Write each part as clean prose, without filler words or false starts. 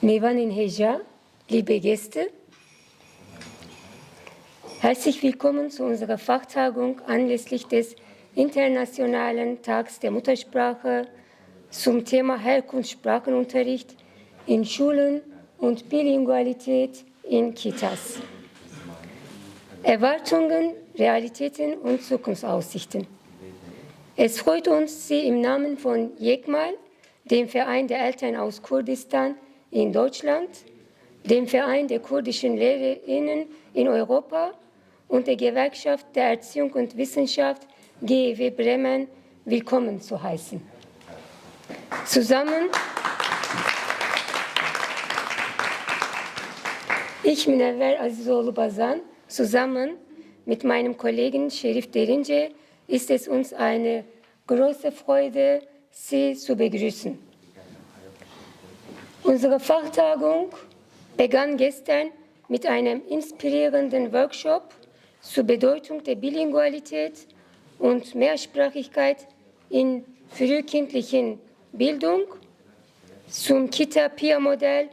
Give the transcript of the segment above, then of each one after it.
Nevan in Heja, liebe Gäste, herzlich willkommen zu unserer Fachtagung anlässlich des Internationalen Tags der Muttersprache zum Thema Herkunftssprachenunterricht in Schulen und Bilingualität in Kitas. Erwartungen, Realitäten und Zukunftsaussichten. Es freut uns, Sie im Namen von YEKMAL, dem Verein der Eltern aus Kurdistan in Deutschland, dem Verein der kurdischen LehrerInnen in Europa und der Gewerkschaft der Erziehung und Wissenschaft GEW Bremen willkommen zu heißen. Ich, Münevver Azizoğlu Bazan, zusammen mit meinem Kollegen Şerif Derince, ist es uns eine große Freude, Sie zu begrüßen. Unsere Fachtagung begann gestern mit einem inspirierenden Workshop zur Bedeutung der Bilingualität und Mehrsprachigkeit in frühkindlichen Bildung, zum Kita-Pia-Modell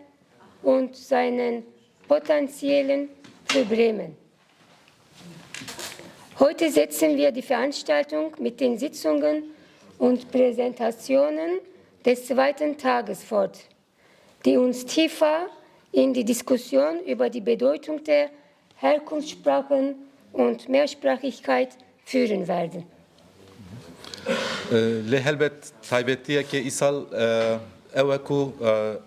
und seinen Potenzialen für Bremen. Heute setzen wir die Veranstaltung mit den Sitzungen und Präsentationen des zweiten Tages fort, die uns tiefer in die Diskussion über die Bedeutung der Herkunftssprachen und Mehrsprachigkeit führen werden. لهلبت تایبەتیە کە ئیساڵ ئەوەکو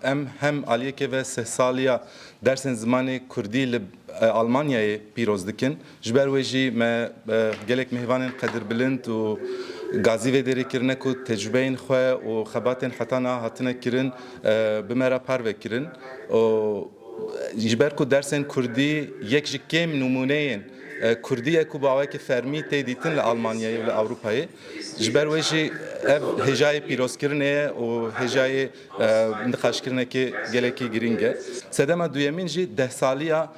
ئەم هەم ئالیەکە بە سه ساڵیە دەرسên zimanê Kurdî li Almanyayê pîroz dikin. Ji ber wê jî me gelek mêvanên qedirbilind û gazî vê derê kirine ku tecrübeyên xwe û xebatên hetana hatine kirin bi me re parve kirin. Ji ber ku dersên Kurdî yek ji kêm nûmuneyên Kurdiyê ku bawekî fermî tê dîtin li Almanyayê û li Ewropayê. Ji ber wê jî ev hêjayê pîrozkirinê ye û hêjayê nixweşkirinekê gelekî girîng e. Sedema duyemîn jî dehsaliya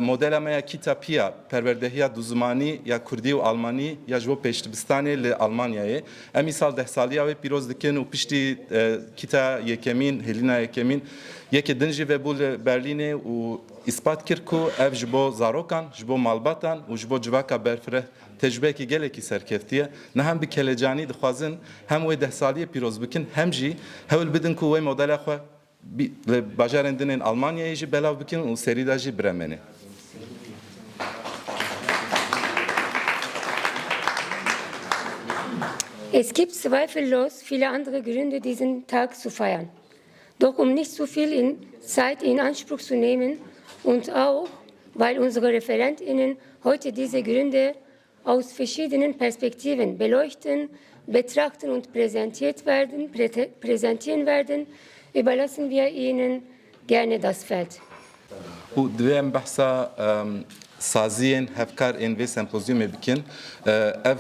modela me ya Kita-Pia, perwerdehiya duzimanî ya Kurdî û Almanî ya ji bo pêşdibistanê li Almanyayê. Em îsal dehsaliya wê pîroz dikin û piştî Kita yekemîn, hêlîna yekemîn yekê din jî vebû li Berlînê û ispat kir ku ev ji bo zarokan, ji bo malbatan û ji bo civaka berfireh tecrübekî gelekî serkeftiye. Ne hem bi kelecanî dixwazin hem wê dehsaliyê pîroz bikin hem jî hewl bidin ku wê modela xwe li bajarên dinên Almanyayê jî belav bikin û serî da jî Bremenê. Es gibt zweifellos viele andere Gründe, diesen Tag zu feiern. Doch um nicht zu viel Zeit in Anspruch zu nehmen und auch, weil unsere ReferentInnen heute diese Gründe aus verschiedenen Perspektiven beleuchten, betrachten und präsentieren werden, überlassen wir Ihnen gerne das Feld. Saziyên hevkarên vê sempozyumê bikin. Ev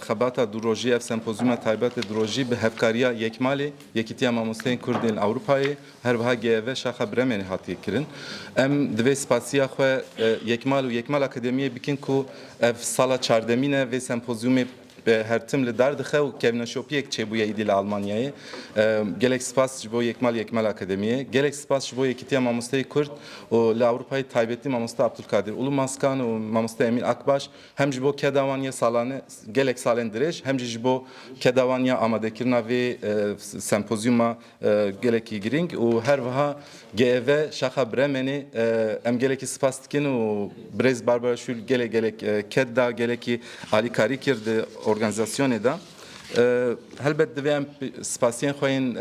xebata du rojî, ev sempozyuma taybet du rojî bi hevkariya Yekmalê, Yekîtiya Mamosteyên Kurdên Ewropayê, herwiha GEV şaxa Bremenê hatiye kirin. Em divê spasiya xwe Yekmal û Yekmal Akademiyê bikin ku ev sala çardemîn e vê sempozyumê hertim li dar dixe û kevneşopiyek çêbûye îdî li Almanyayê. Gelek spas ji bo Yekmal Akademiyê, gelek spas ji bo Yekîtiya Mamosteyê Kurd û li Ewropayê taybetî mamoste Abdulkadir Ulumaskan û mamoste Emîn Akbaş hem ji bo kedavaniya salane gelek salên dirêj hem jî ji bo kedavaniya amadekirina vê sempozyuma gelekî girîng û herwiha GEV şaxa Bremenê em gelekî spas dikin û Brez Barbara Şul gelek ked da gelekî alîkarî kir di organizasyonê da. Helbet divê em spasiyên xwe yên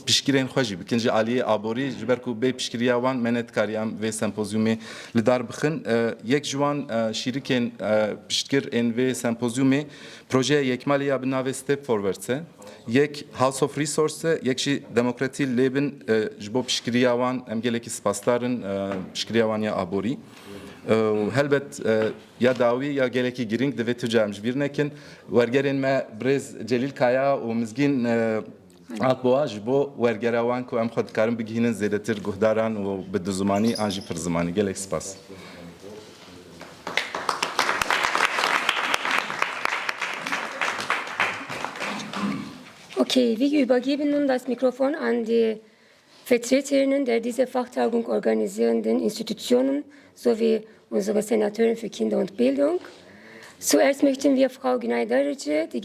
piştgirên xwe jî bikin ji aliyê aborî ji ber ku bê piştgiriya wan me nedikariye em vê sempozyumê li dar bixin. Yek ji wan şîrikên piştgir ên vê sempozyumê projeya Yekmalê ya bi navê Step Forwards e. Yek House of Resource e, yek jî Demokratî Lêbin ji bo piştgiriya wan em gelekî spasdarin piştgiriya wan ya aborî. Helbet ya dawî ya gelekî girîng divê tu cem ji bîr nekin. Wergerên me Brêz Celîl Kaya û Mizgîn Alboa ji bo wergera wan ku em xwe dikarin bigihînin zêdetir guhdaran û bi du zimanî an jî pir zimanî. Gelek spas. Okay, wir übergeben nun das Mikrofon an die Vertreterinnen der diese Fachtagung organisierenden Institutionen sowie unsere Senatorin für Kinder und Bildung. Zuerst möchten wir Frau Günay Darıcı, die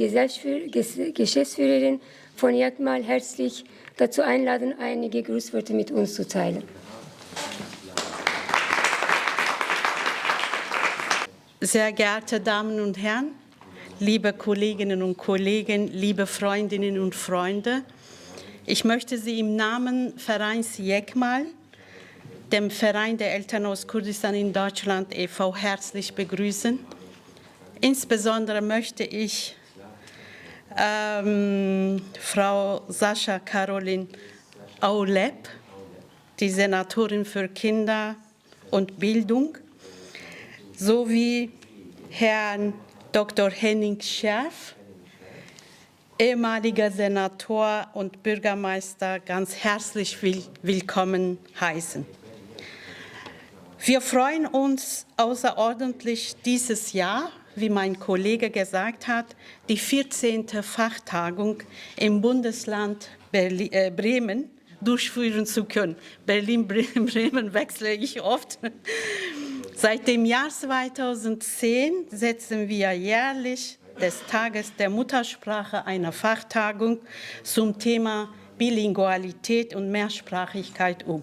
Geschäftsführerin von Yekmal, herzlich dazu einladen, einige Grußworte mit uns zu teilen. Sehr geehrte Damen und Herren, liebe Kolleginnen und Kollegen, liebe Freundinnen und Freunde, ich möchte Sie im Namen Vereins Yekmal, dem Verein der Eltern aus Kurdistan in Deutschland e.V. herzlich begrüßen. Insbesondere möchte ich Frau Sascha Caroline Aulep, die Senatorin für Kinder und Bildung, sowie Herrn Dr. Henning Scherf, ehemaliger Senator und Bürgermeister, ganz herzlich willkommen heißen. Wir freuen uns außerordentlich dieses Jahr, wie mein Kollege gesagt hat, die 14. Fachtagung im Bundesland Bremen durchführen zu können. Berlin-Bremen wechsle ich oft. Seit dem Jahr 2010 setzen wir jährlich des Tages der Muttersprache eine Fachtagung zum Thema Bilingualität und Mehrsprachigkeit um.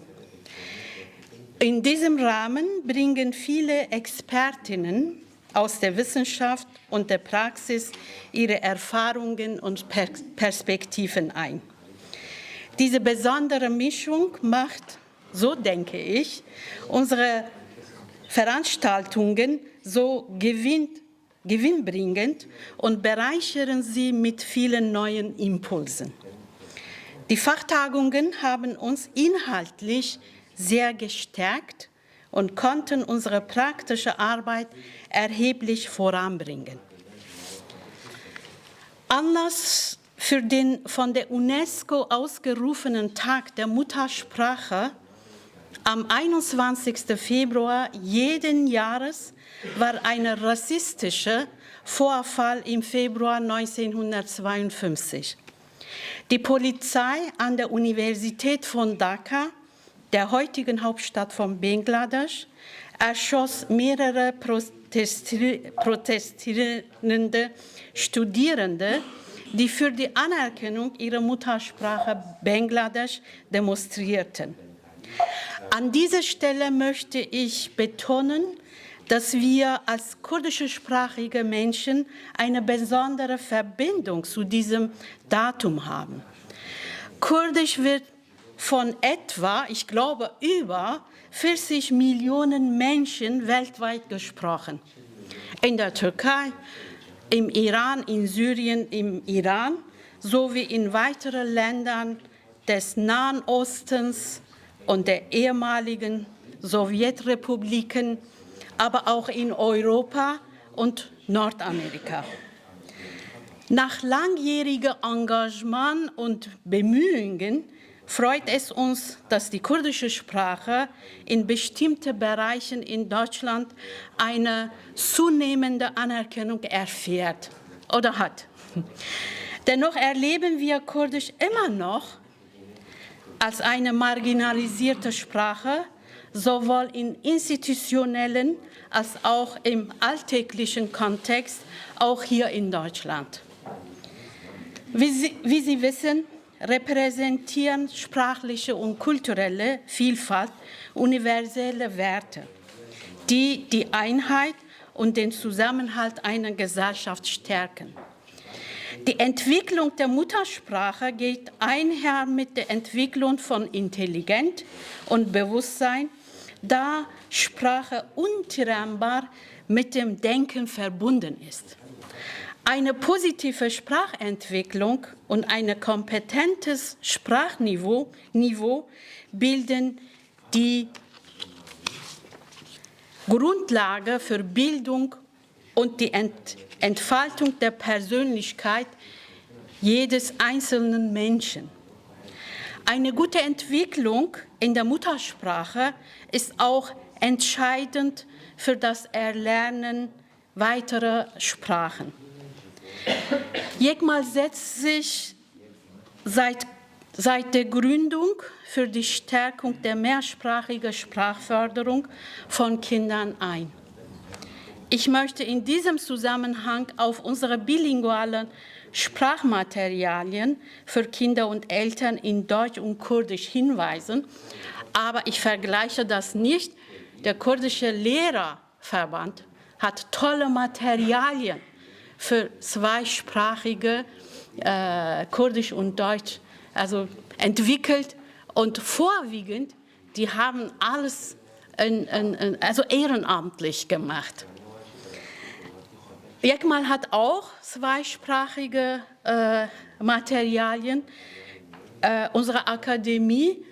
In diesem Rahmen bringen viele Expertinnen aus der Wissenschaft und der Praxis ihre Erfahrungen und Perspektiven ein. Diese besondere Mischung macht, so denke ich, unsere Veranstaltungen so gewinnbringend und bereichern sie mit vielen neuen Impulsen. Die Fachtagungen haben uns inhaltlich sehr gestärkt und konnten unsere praktische Arbeit erheblich voranbringen. Anlass für den von der UNESCO ausgerufenen Tag der Muttersprache am 21. Februar jeden Jahres war ein rassistischer Vorfall im Februar 1952. Die Polizei an der Universität von Dhaka, der heutigen Hauptstadt von Bangladesch, erschoss mehrere protestierende Studierende, die für die Anerkennung ihrer Muttersprache Bangladesch demonstrierten. An dieser Stelle möchte ich betonen, dass wir als kurdischsprachige Menschen eine besondere Verbindung zu diesem Datum haben. Kurdisch wird von etwa, ich glaube, über 40 Millionen Menschen weltweit gesprochen. In der Türkei, im Iran, in Syrien, im Iran sowie in weiteren Ländern des Nahen Ostens und der ehemaligen Sowjetrepubliken, aber auch in Europa und Nordamerika. Nach langjährigem Engagement und Bemühungen freut es uns, dass die kurdische Sprache in bestimmten Bereichen in Deutschland eine zunehmende Anerkennung erfährt oder hat. Dennoch erleben wir Kurdisch immer noch als eine marginalisierte Sprache, sowohl in institutionellen als auch im alltäglichen Kontext, auch hier in Deutschland. Wie Sie wissen, repräsentieren sprachliche und kulturelle Vielfalt universelle Werte, die die Einheit und den Zusammenhalt einer Gesellschaft stärken. Die Entwicklung der Muttersprache geht einher mit der Entwicklung von Intelligenz und Bewusstsein, da Sprache untrennbar mit dem Denken verbunden ist. Eine positive Sprachentwicklung und ein kompetentes Sprachniveau bilden die Grundlage für Bildung und die Entfaltung der Persönlichkeit jedes einzelnen Menschen. Eine gute Entwicklung in der Muttersprache ist auch entscheidend für das Erlernen weiterer Sprachen. Yekmal setzt sich seit der Gründung für die Stärkung der mehrsprachigen Sprachförderung von Kindern ein. Ich möchte in diesem Zusammenhang auf unsere bilingualen Sprachmaterialien für Kinder und Eltern in Deutsch und Kurdisch hinweisen, aber ich vergleiche das nicht. Der kurdische Lehrerverband hat tolle Materialien für zweisprachige Kurdisch und Deutsch entwickelt und vorwiegend, die haben alles ehrenamtlich gemacht. Yekmal hat auch zweisprachige Materialien. Unsere Akademie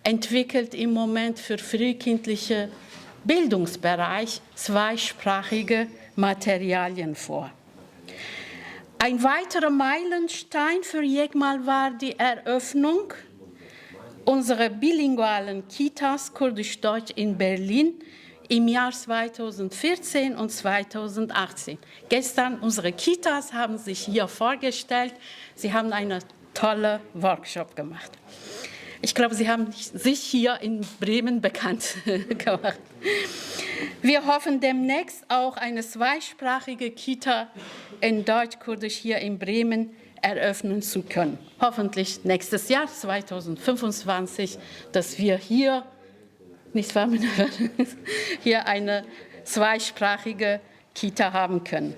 entwickelt im Moment für frühkindliche Bildungsbereich zweisprachige Materialien vor. Ein weiterer Meilenstein für Yekmal war die Eröffnung unserer bilingualen Kitas Kurdisch-Deutsch in Berlin im Jahr 2014 und 2018. Gestern unsere Kitas haben sich hier vorgestellt. Sie haben einen tollen Workshop gemacht. Ich glaube, Sie haben sich hier in Bremen bekannt gemacht. Wir hoffen demnächst auch eine zweisprachige Kita in Deutsch-Kurdisch hier in Bremen eröffnen zu können. Hoffentlich nächstes Jahr, 2025, dass wir hier, nicht wahr, hier eine zweisprachige Kita haben können.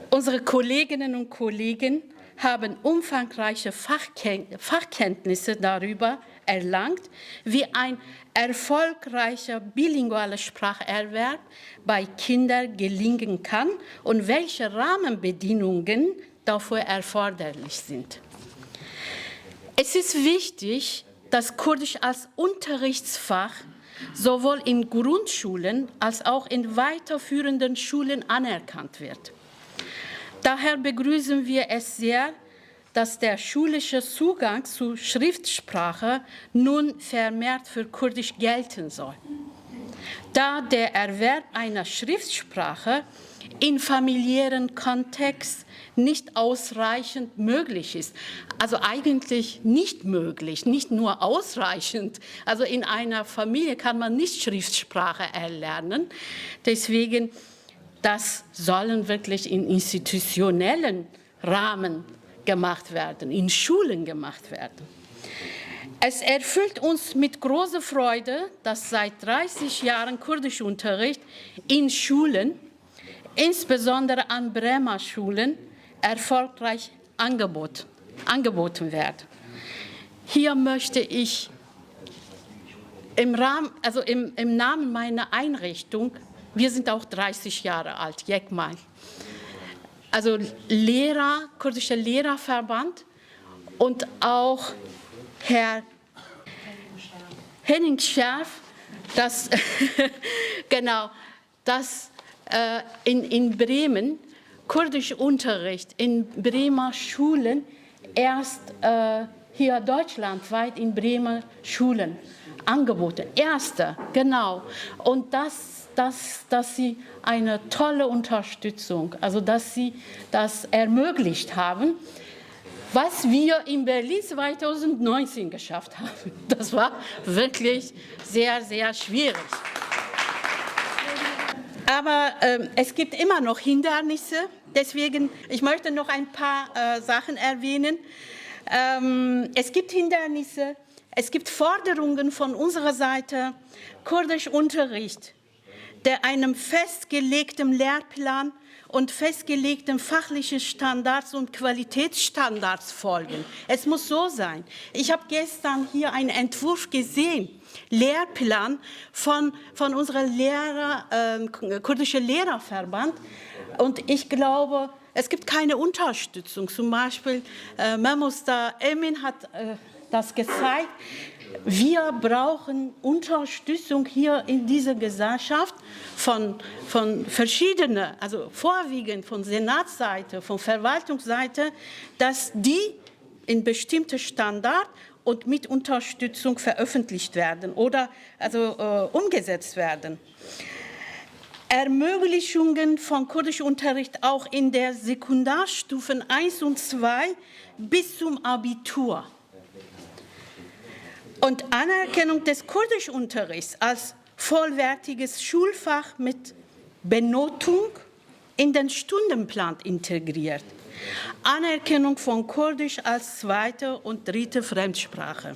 Unsere Kolleginnen und Kollegen haben umfangreiche Fachkenntnisse darüber erlangt, wie ein erfolgreicher bilingualer Spracherwerb bei Kindern gelingen kann und welche Rahmenbedingungen dafür erforderlich sind. Es ist wichtig, dass Kurdisch als Unterrichtsfach sowohl in Grundschulen als auch in weiterführenden Schulen anerkannt wird. Daher begrüßen wir es sehr, dass der schulische Zugang zu Schriftsprache nun vermehrt für Kurdisch gelten soll. Da der Erwerb einer Schriftsprache in familiären Kontext nicht ausreichend möglich ist. Also eigentlich nicht möglich, nicht nur ausreichend. Also in einer Familie kann man nicht Schriftsprache erlernen. Deswegen, das sollen wirklich in institutionellen Rahmen gemacht werden, in Schulen gemacht werden. Es erfüllt uns mit großer Freude, dass seit 30 Jahren Kurdischunterricht in Schulen, insbesondere an Bremer Schulen, erfolgreich angeboten wird. Hier möchte ich im Namen meiner Einrichtung, wir sind auch 30 Jahre alt, Yekmal, also kurdischer Lehrerverband und auch Herr Henning Scherf, in Bremen Kurdischunterricht in Bremer Schulen erst hier deutschlandweit in Bremer Schulen angeboten. Erste, genau. Und dass sie eine tolle Unterstützung, also dass sie das ermöglicht haben, was wir in Berlin 2019 geschafft haben. Das war wirklich sehr, sehr schwierig. Aber es gibt immer noch Hindernisse. Deswegen, ich möchte noch ein paar Sachen erwähnen. Es gibt Hindernisse, es gibt Forderungen von unserer Seite, Kurdischunterricht, der einem festgelegten Lehrplan und festgelegten fachlichen Standards und Qualitätsstandards folgen. Es muss so sein. Ich habe gestern hier einen Entwurf gesehen, Lehrplan von unserem kurdischen Lehrerverband. Und ich glaube, es gibt keine Unterstützung. Zum Beispiel Memusta Emin hat das gezeigt. Wir brauchen Unterstützung hier in dieser Gesellschaft von verschiedenen, also vorwiegend von Senatsseite, von Verwaltungsseite, dass die in bestimmte Standards und mit Unterstützung veröffentlicht werden oder umgesetzt werden. Ermöglichungen von Kurdischunterricht auch in der Sekundarstufen 1 und 2 bis zum Abitur. Und Anerkennung des Kurdischunterrichts als vollwertiges Schulfach mit Benotung in den Stundenplan integriert. Anerkennung von Kurdisch als zweite und dritte Fremdsprache.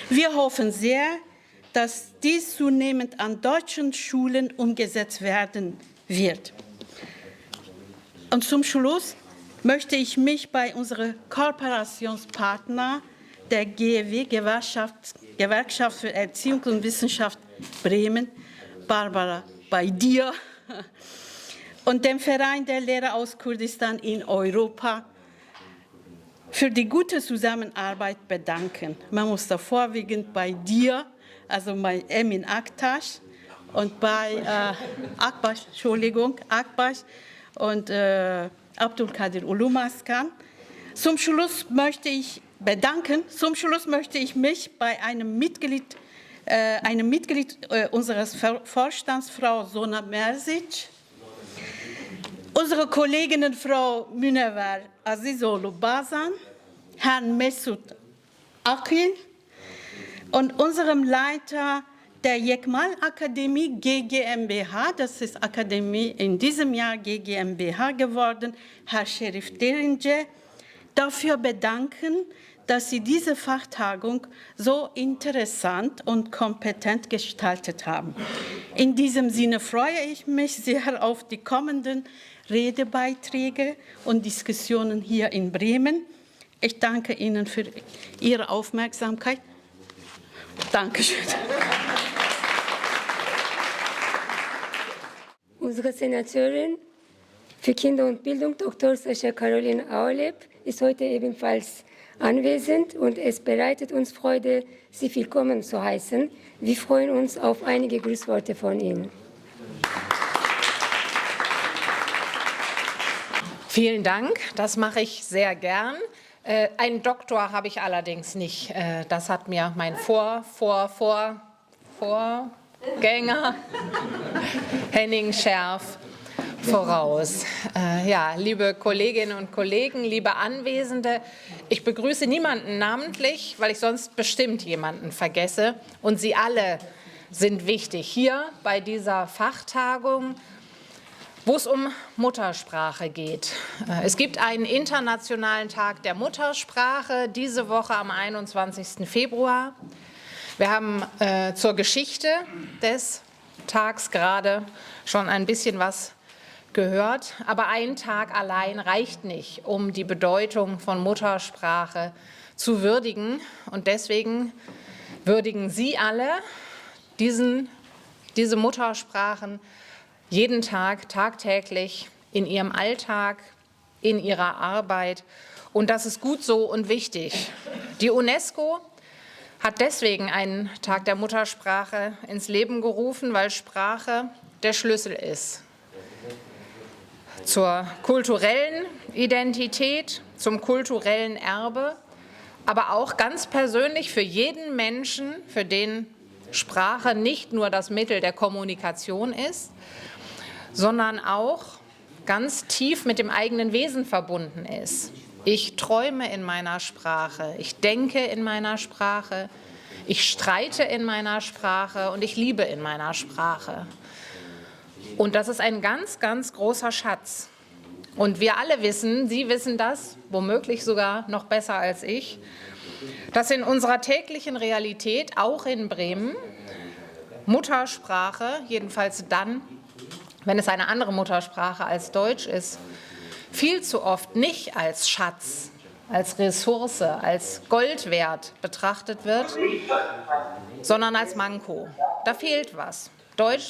Wir hoffen sehr, dass dies zunehmend an deutschen Schulen umgesetzt werden wird. Und zum Schluss möchte ich mich bei unserem Kooperationspartner der GEW, Gewerkschaft für Erziehung und Wissenschaft Bremen, Barbara, bei dir, und dem Verein der Lehrer aus Kurdistan in Europa für die gute Zusammenarbeit bedanken. Man muss da vorwiegend bei dir, also bei Emin Aktaş und bei Akbaş und Abdülkadir Ulumaskan. Zum Schluss möchte ich mich bei einem Mitglied unseres Vorstands, Frau Sona Merzic, unsere Kolleginnen Frau Münevver Azizolu Bazan, Herrn Mesut Akil und unserem Leiter der Yekmal Akademie GmbH, das ist Akademie in diesem Jahr GmbH geworden, Herr Şerif Derince, dafür bedanken, dass Sie diese Fachtagung so interessant und kompetent gestaltet haben. In diesem Sinne freue ich mich sehr auf die kommenden Redebeiträge und Diskussionen hier in Bremen. Ich danke Ihnen für Ihre Aufmerksamkeit. Dankeschön. Unsere Senatorin für Kinder und Bildung, Dr. Sascha Caroline Aulep, ist heute ebenfalls anwesend und es bereitet uns Freude, Sie willkommen zu heißen. Wir freuen uns auf einige Grußworte von Ihnen. Vielen Dank, das mache ich sehr gern. Einen Doktor habe ich allerdings nicht. Das hat mir mein Vorgänger Henning Scherf voraus. Ja, liebe Kolleginnen und Kollegen, liebe Anwesende, ich begrüße niemanden namentlich, weil ich sonst bestimmt jemanden vergesse. Und Sie alle sind wichtig hier bei dieser Fachtagung, wo es um Muttersprache geht. Es gibt einen internationalen Tag der Muttersprache diese Woche am 21. Februar. Wir haben zur Geschichte des Tags gerade schon ein bisschen was gehört, aber ein Tag allein reicht nicht, um die Bedeutung von Muttersprache zu würdigen. Und deswegen würdigen Sie alle diese Muttersprachen jeden Tag, tagtäglich, in Ihrem Alltag, in Ihrer Arbeit. Und das ist gut so und wichtig. Die UNESCO hat deswegen einen Tag der Muttersprache ins Leben gerufen, weil Sprache der Schlüssel ist zur kulturellen Identität, zum kulturellen Erbe, aber auch ganz persönlich für jeden Menschen, für den Sprache nicht nur das Mittel der Kommunikation ist, sondern auch ganz tief mit dem eigenen Wesen verbunden ist. Ich träume in meiner Sprache, ich denke in meiner Sprache, ich streite in meiner Sprache und ich liebe in meiner Sprache. Und das ist ein ganz, ganz großer Schatz. Und wir alle wissen, Sie wissen das, womöglich sogar noch besser als ich, dass in unserer täglichen Realität, auch in Bremen, Muttersprache, jedenfalls dann, wenn es eine andere Muttersprache als Deutsch ist, viel zu oft nicht als Schatz, als Ressource, als Gold wert betrachtet wird, sondern als Manko. Da fehlt was.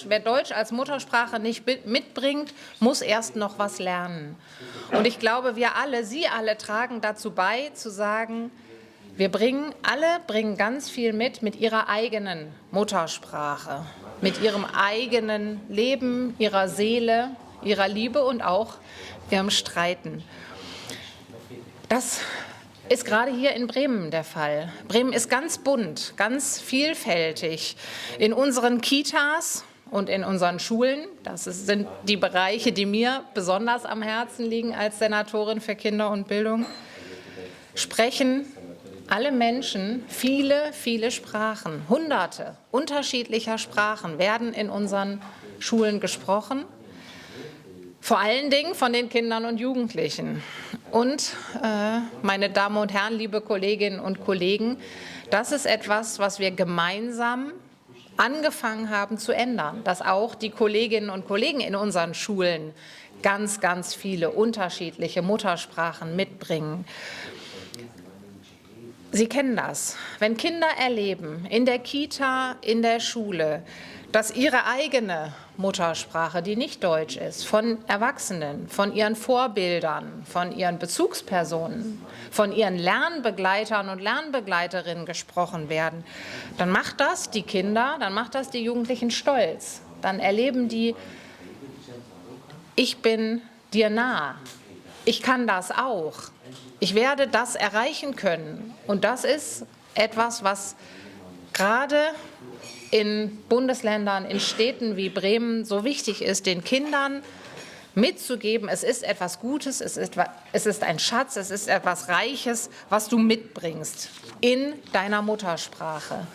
Wer Deutsch als Muttersprache nicht mitbringt, muss erst noch was lernen. Und ich glaube, Sie alle tragen dazu bei, zu sagen, alle bringen ganz viel mit ihrer eigenen Muttersprache, mit ihrem eigenen Leben, ihrer Seele, ihrer Liebe und auch ihrem Streiten. Das ist gerade hier in Bremen der Fall. Bremen ist ganz bunt, ganz vielfältig. In unseren Kitas und in unseren Schulen, sind die Bereiche, die mir besonders am Herzen liegen als Senatorin für Kinder und Bildung, sprechen alle Menschen viele, viele Sprachen. Hunderte unterschiedlicher Sprachen werden in unseren Schulen gesprochen. Vor allen Dingen von den Kindern und Jugendlichen. Und, meine Damen und Herren, liebe Kolleginnen und Kollegen, das ist etwas, was wir gemeinsam angefangen haben zu ändern, dass auch die Kolleginnen und Kollegen in unseren Schulen ganz, ganz viele unterschiedliche Muttersprachen mitbringen. Sie kennen das. Wenn Kinder erleben, in der Kita, in der Schule, dass ihre eigene Muttersprache, die nicht Deutsch ist, von Erwachsenen, von ihren Vorbildern, von ihren Bezugspersonen, von ihren Lernbegleitern und Lernbegleiterinnen gesprochen werden, dann macht das die Kinder, dann macht das die Jugendlichen stolz. Dann erleben die, ich bin dir nah, ich kann das auch, ich werde das erreichen können. Und das ist etwas, was gerade in Bundesländern, in Städten wie Bremen so wichtig ist, den Kindern mitzugeben, es ist etwas Gutes, es ist ein Schatz, es ist etwas Reiches, was du mitbringst in deiner Muttersprache.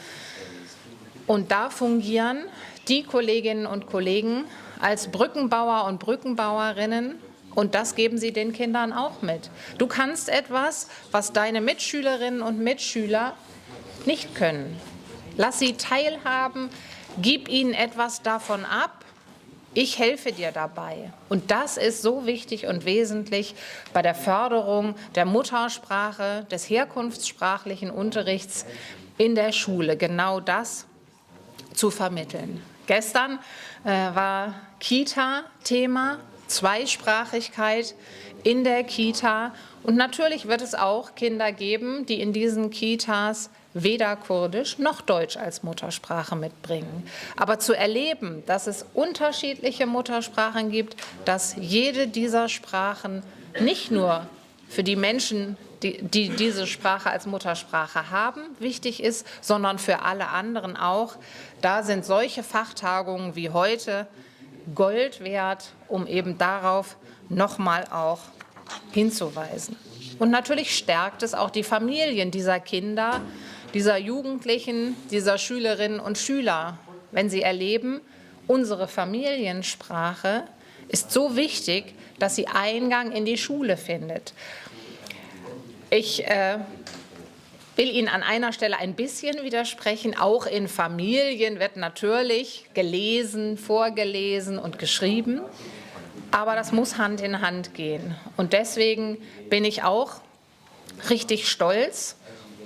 Und da fungieren die Kolleginnen und Kollegen als Brückenbauer und Brückenbauerinnen, und das geben sie den Kindern auch mit. Du kannst etwas, was deine Mitschülerinnen und Mitschüler nicht können. Lass sie teilhaben, gib ihnen etwas davon ab, ich helfe dir dabei. Und das ist so wichtig und wesentlich bei der Förderung der Muttersprache, des herkunftssprachlichen Unterrichts in der Schule, genau das zu vermitteln. Gestern war Kita-Thema, Zweisprachigkeit in der Kita. Und natürlich wird es auch Kinder geben, die in diesen Kitas weder Kurdisch noch Deutsch als Muttersprache mitbringen. Aber zu erleben, dass es unterschiedliche Muttersprachen gibt, dass jede dieser Sprachen nicht nur für die Menschen, die diese Sprache als Muttersprache haben, wichtig ist, sondern für alle anderen auch. Da sind solche Fachtagungen wie heute Gold wert, um eben darauf nochmal auch hinzuweisen. Und natürlich stärkt es auch die Familien dieser Kinder, dieser Jugendlichen, dieser Schülerinnen und Schüler, wenn sie erleben, unsere Familiensprache ist so wichtig, dass sie Eingang in die Schule findet. Ich will Ihnen an einer Stelle ein bisschen widersprechen. Auch in Familien wird natürlich gelesen, vorgelesen und geschrieben. Aber das muss Hand in Hand gehen. Und deswegen bin ich auch richtig stolz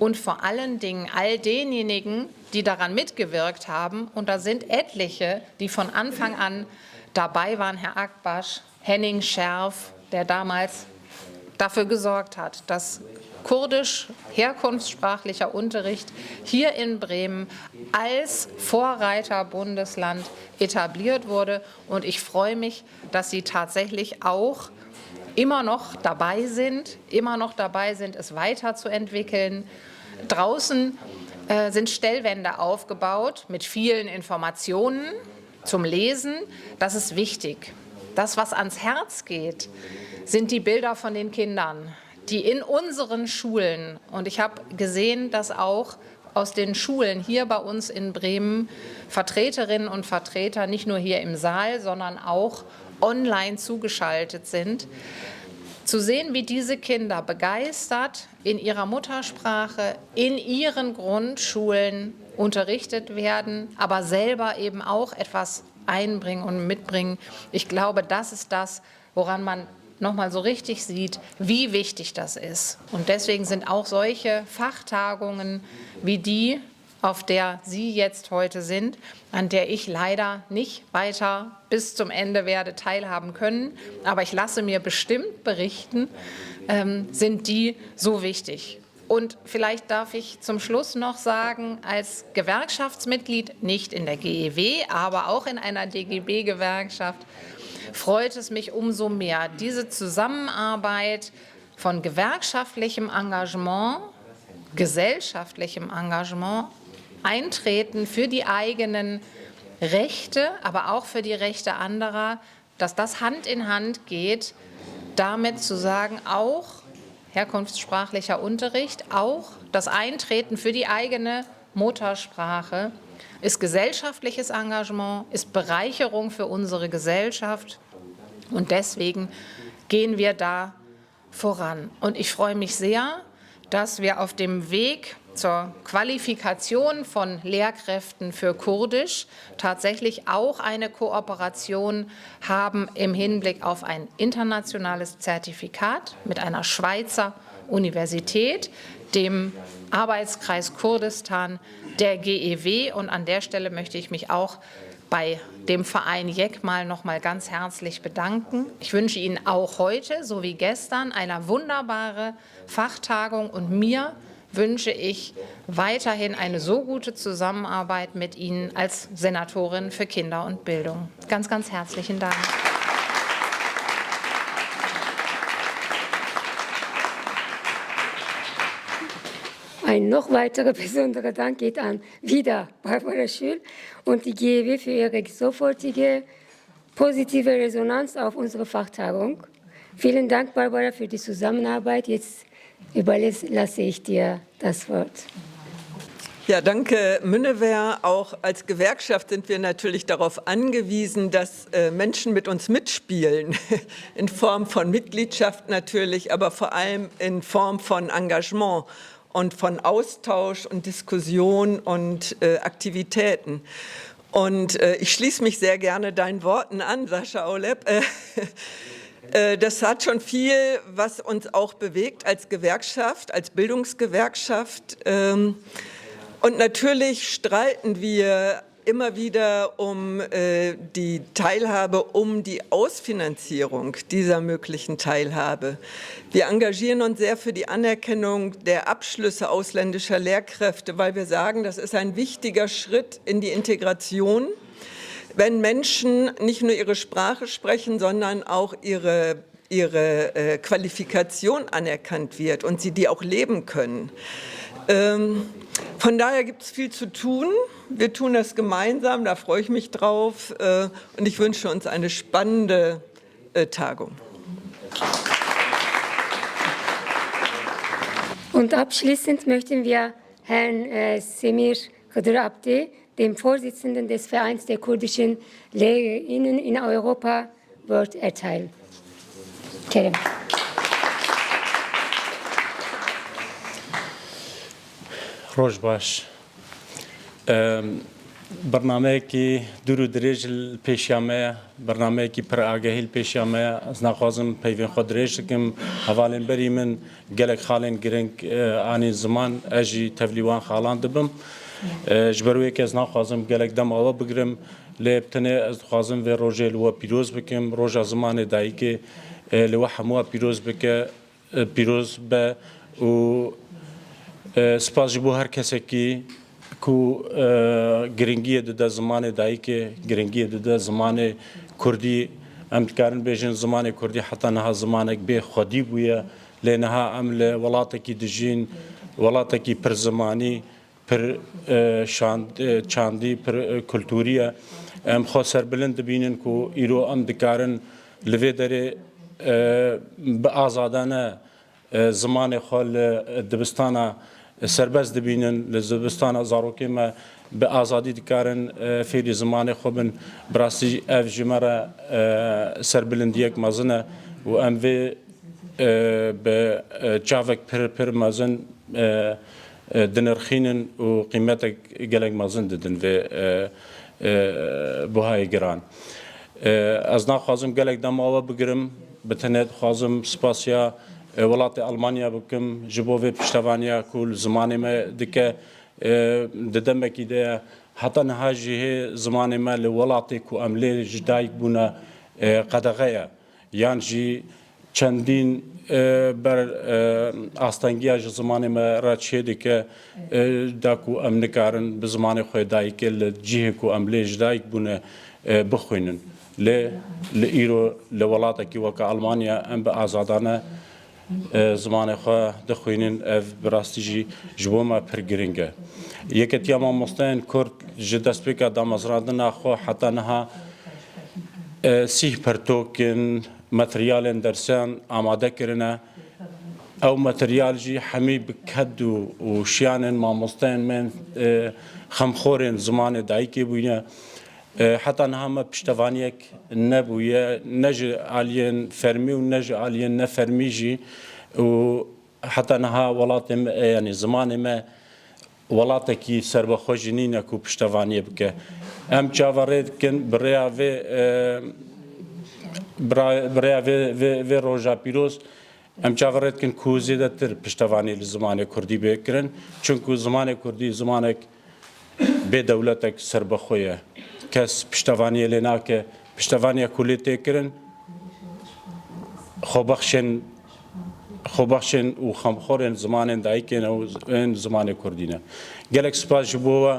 und vor allen Dingen all denjenigen, die daran mitgewirkt haben. Und da sind etliche, die von Anfang an dabei waren, Herr Akbaş, Henning Scherf, der damals dafür gesorgt hat, dass kurdisch herkunftssprachlicher Unterricht hier in Bremen als Vorreiterbundesland etabliert wurde. Und ich freue mich, dass Sie tatsächlich auch immer noch dabei sind, es weiterzuentwickeln. Draußen sind Stellwände aufgebaut mit vielen Informationen zum Lesen. Das ist wichtig. Das, was ans Herz geht, sind die Bilder von den Kindern, die in unseren Schulen, und ich habe gesehen, dass auch aus den Schulen hier bei uns in Bremen Vertreterinnen und Vertreter nicht nur hier im Saal, sondern auch online zugeschaltet sind, zu sehen, wie diese Kinder begeistert in ihrer Muttersprache, in ihren Grundschulen unterrichtet werden, aber selber eben auch etwas einbringen und mitbringen. Ich glaube, das ist das, woran man nochmal so richtig sieht, wie wichtig das ist. Und deswegen sind auch solche Fachtagungen wie die, auf der Sie jetzt heute sind, an der ich leider nicht weiter bis zum Ende werde teilhaben können, aber ich lasse mir bestimmt berichten, sind die so wichtig. Und vielleicht darf ich zum Schluss noch sagen, als Gewerkschaftsmitglied, nicht in der GEW, aber auch in einer DGB-Gewerkschaft, freut es mich umso mehr, diese Zusammenarbeit von gewerkschaftlichem Engagement, gesellschaftlichem Engagement, Eintreten für die eigenen Rechte, aber auch für die Rechte anderer, dass das Hand in Hand geht, damit zu sagen, auch herkunftssprachlicher Unterricht, auch das Eintreten für die eigene Muttersprache ist gesellschaftliches Engagement, ist Bereicherung für unsere Gesellschaft und deswegen gehen wir da voran. Und ich freue mich sehr, dass wir auf dem Weg zur Qualifikation von Lehrkräften für Kurdisch tatsächlich auch eine Kooperation haben im Hinblick auf ein internationales Zertifikat mit einer Schweizer Universität, dem Arbeitskreis Kurdistan der GEW. Und an der Stelle möchte ich mich auch bei dem Verein Yekmal noch mal ganz herzlich bedanken. Ich wünsche Ihnen auch heute, so wie gestern, eine wunderbare Fachtagung und mir wünsche ich weiterhin eine so gute Zusammenarbeit mit Ihnen als Senatorin für Kinder und Bildung. Ganz, ganz herzlichen Dank. Ein noch weiterer besonderer Dank geht an wieder Barbara Schül und die GEW für ihre sofortige positive Resonanz auf unsere Fachtagung. Vielen Dank, Barbara, für die Zusammenarbeit. Jetzt überlasse ich dir das Wort. Ja, danke, Münnewer. Auch als Gewerkschaft sind wir natürlich darauf angewiesen, dass Menschen mit uns mitspielen, in Form von Mitgliedschaft natürlich, aber vor allem in Form von Engagement und von Austausch und Diskussion und Aktivitäten. Und ich schließe mich sehr gerne deinen Worten an, Sascha Aulep. Das hat schon viel, was uns auch bewegt als Gewerkschaft, als Bildungsgewerkschaft. Und natürlich streiten wir immer wieder um die Teilhabe, um die Ausfinanzierung dieser möglichen Teilhabe. Wir engagieren uns sehr für die Anerkennung der Abschlüsse ausländischer Lehrkräfte, weil wir sagen, das ist ein wichtiger Schritt in die Integration, wenn Menschen nicht nur ihre Sprache sprechen, sondern auch ihre Qualifikation anerkannt wird und sie die auch leben können. Von daher gibt es viel zu tun. Wir tun das gemeinsam, da freue ich mich drauf. Und ich wünsche uns eine spannende Tagung. Und abschließend möchten wir Herrn Semir Hıdır Abdi, dem Vorsitzenden des Vereins der kurdischen Lehrerinnen in Europa, Wort erteilen. Kerem. روز باش برنامه کی دور درج پیشامه برنامه کی پر آگاهی پیشامه از نخوازم پیوین خود درج کم حوالن بری من گلک خالن گرنگ آنی زمان اجی تفلیوان خالان دبم جبروی که از نخوازم گلک دم آوا بگرم لبتنه از خوازم و روزه لوا پیروز بکم روزه زمان دایی که لوا هموا پیروز بک پیروز به و سپاس جبو هر کسی که گرنگی داده زمان دایی که گرنگی داده زمان کردی امکان بیشتر زمان کردی حتی نه زمانک به خودی بوده لنها عمل ولاتی که دژین ولاتی که پر زمانی پر چاندی پر کلتوریه خسر بلند بینن کو ایرو ام دکارن لوی داره به آزادانه زمان خال دبستانه سرباز دبینن لزبستان زاروکی ما به آزادی دکارن فیری زمان خوبن براسی اف جمره سربلندیک مازنه و ام وی به چاوک پر مازن دنرخینن و قیمتک گلک مازن ددن و بهای گران از نخوازم گلک دم آوا بگرم بتنید خوازم سپاسیا ولات ألمانيا بكم جبوه بشتوانيا كل زمان ما دك ددم كده حتى نهاجه زمان ما لولاتي كو أملي جدايك بنا قدغيا يعني چندین بر آستانگی زمان ما راتشی دکه داکو امنکارن به زمان خودایی که لجیه کو أملي جدايك بنا بخوینن لإيرو لولاتا کی وکا ألمانيا ام بآزادانه زمان خو دخوینن اف براستیجی جبوما پرگرینگه یەکەتیا مامۆستایان کورد ji destpêka damezrandina xwe heta niha sîh pertokên materyalên dersiyan amade kirine. Ew materyal jî hemî bi ked û şiyanên mamosteyên me xemxorên zimanê dayîkê bûye. Heta niha me piştevaniyek nebûye, ne ji aliyên fermî û ne ji aliyên nefermî jî û heta niha welatê me yanî zimanê me welatekî serbexwe jî nîne ku piştevaniyê bike. Em çavarê dikin bi rêya vê roja pîroz em çavarê dikin ku zêdetir piştevanî li zimanê Kurdî bêkirin. Çunku zimanê Kurdî zimanek bê dewletek serbexwe ye. Kes piştevaniyê lê nake, piştevaniya ku lê tê kirin xwebexşên û xemxorên zimanên dayîkên ew ên zimanê Kurdî ne. Gelek spas ji bo we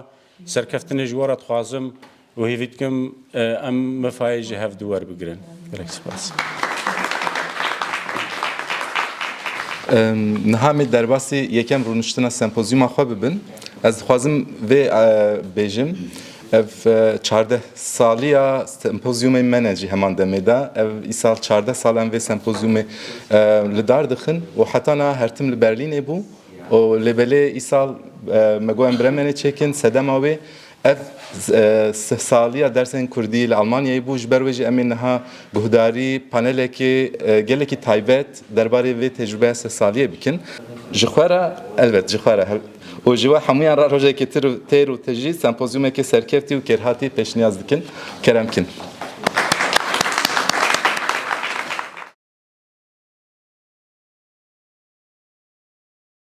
serkeftinê ji we re dixwazim û hêvî dikim em mifayê ji hev dû werbigirin. Gelek spas. Niha me derbasî yekem rûniştina sempozyuma xwe bibin. Ez dixwazim vê bêjim ev 14 saliya sempozyumê me ne jî heman demê de ev îsal 14 salan vê sempozyumê li dar dixin û heta niha hertim li Berlînê bû û lêbelê îsal me got em Bremenê çêkin sedema wê ev saliya dersên Kurdî li Almanyayê bû ji ber wê jî em ê niha guhdarî panelekê gelekî taybet derbarê vê tecrübeya saliyê bikin. Ji xwe re elbet ji xwe re û ji we hemûyan re rojekê têr û tejî sempozyumekê serkeftî û kêrhatî pêşniyaz dikin. Kerem kin.